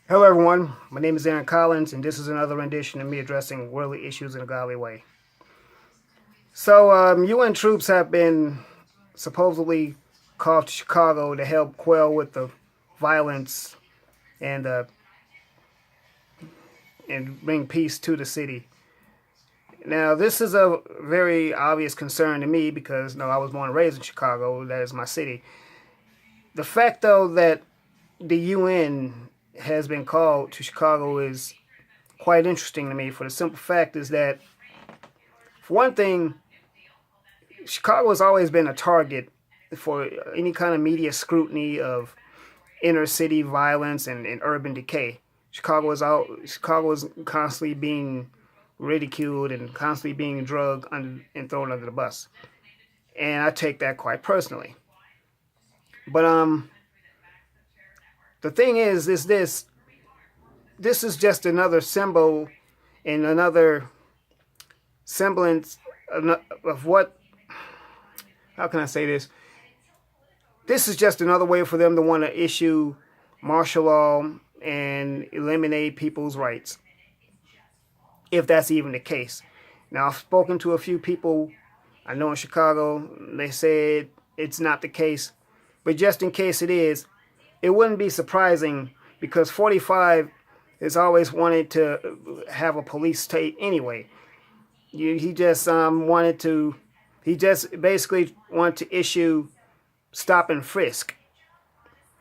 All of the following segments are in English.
Hello, everyone. My name is Aaron Collins, and this is another rendition of me addressing worldly issues in a godly way. So, UN troops have been supposedly called to Chicago to help quell with the violence and uh, and bring peace to the city. Now, this is a very obvious concern to me because I was born and raised in Chicago. That is my city. The fact, though, that the UN has been called to Chicago is quite interesting to me. For the simple fact is that, for one thing, Chicago has always been a target for any kind of media scrutiny of inner city violence and urban decay. Chicago is constantly being ridiculed and constantly being drugged and thrown under the bus, and I take that quite personally. But the thing is this is just another symbol and another semblance of what, how can I say this? This is just another way for them to want to issue martial law and eliminate people's rights, if that's even the case. Now, I've spoken to a few people I know in Chicago. They said it's not the case, but just in case it is, it wouldn't be surprising because 45 has always wanted to have a police state anyway. He just he just basically wanted to issue stop and frisk,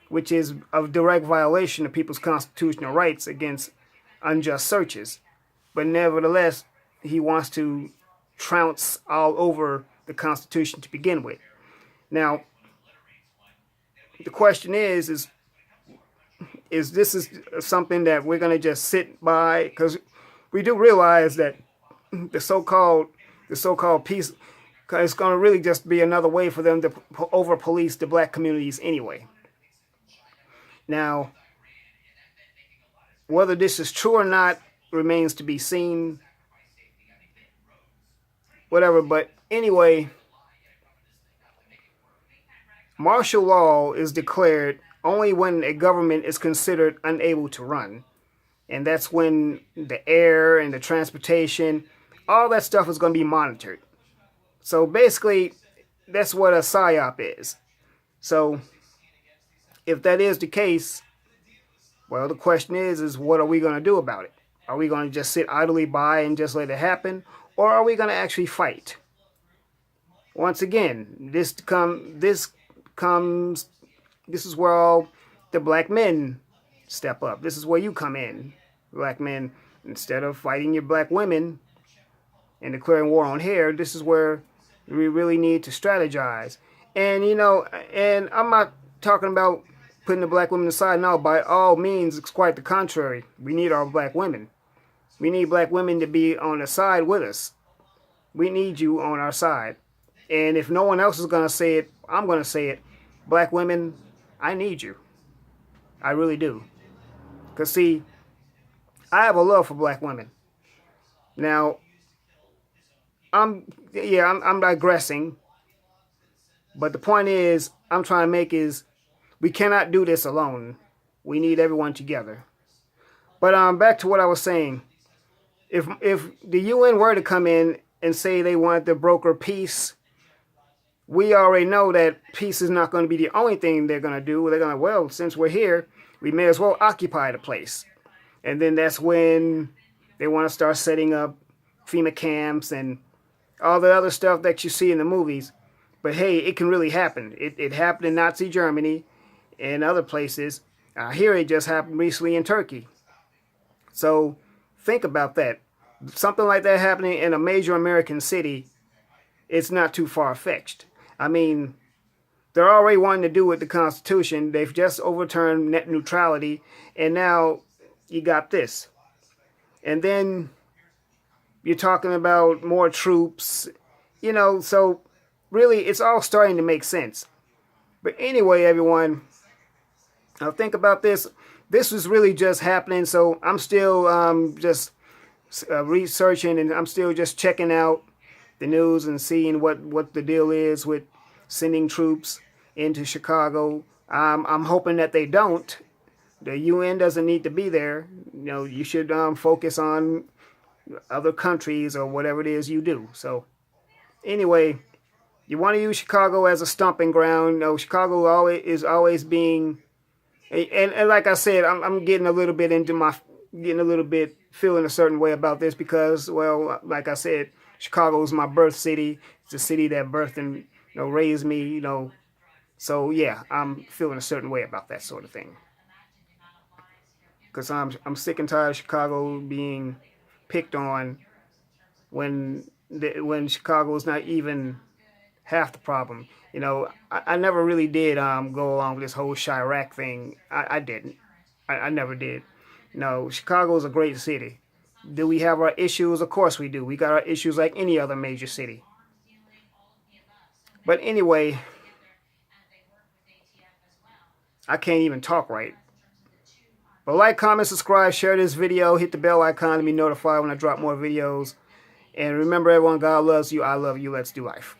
which is a direct violation of people's constitutional rights against unjust searches. But nevertheless, he wants to trounce all over the Constitution to begin with. Now, the question is this is something that we're going to just sit by? Because we do realize that the so-called peace is going to really just be another way for them to over police the black communities anyway. Now, whether this is true or not remains to be seen. Whatever, but anyway, martial law is declared only when a government is considered unable to run. And that's when the air and the transportation, all that stuff is going to be monitored. So basically, that's what a PSYOP is. So if that is the case, well, the question is what are we going to do about it? Are we going to just sit idly by and just let it happen? Or are we going to actually fight? Once again, this is where all the black men step up. This is where you come in, black men. Instead of fighting your black women and declaring war on hair, this is where we really need to strategize. And and I'm not talking about putting the black women aside. No, by all means, it's quite the contrary. We need our black women. We need black women to be on the side with us. We need you on our side. And if no one else is going to say it, I'm going to say it. Black women, I need you. I really do. Because, see, I have a love for black women. Now, I'm digressing. But the point I'm trying to make is we cannot do this alone. We need everyone together. But back to what I was saying. If the UN were to come in and say they wanted to broker peace, we already know that peace is not going to be the only thing they're going to do. They're going to, well, since we're here, we may as well occupy the place. And then that's when they want to start setting up FEMA camps and all the other stuff that you see in the movies. But hey, it can really happen. It happened in Nazi Germany and other places. Here it just happened recently in Turkey. So think about that. Something like that happening in a major American city, it's not too far-fetched. I mean, they're already wanting to do with the Constitution. They've just overturned net neutrality, and now you got this. And then you're talking about more troops, so really it's all starting to make sense. But anyway, everyone, now think about this. This was really just happening, so I'm still just researching, and I'm still just checking out the news and seeing what the deal is with sending troops into Chicago. I'm hoping that they don't. The UN doesn't need to be there. You know, you should focus on other countries or whatever it is you do. So anyway, you want to use Chicago as a stomping ground. You know, Chicago always being, and like I said, I'm getting a little bit feeling a certain way about this because, well, like I said, Chicago is my birth city. It's a city that birthed and raised me. So yeah, I'm feeling a certain way about that sort of thing. Because I'm sick and tired of Chicago being picked on when Chicago is not even half the problem. I never really did go along with this whole Chirac thing. I didn't. I never did. No, Chicago is a great city. Do we have our issues? Of course we do. We got our issues like any other major city. But anyway, I can't even talk right. But like, comment, subscribe, share this video, hit the bell icon to be notified when I drop more videos. And remember, everyone, God loves you. I love you. Let's do life.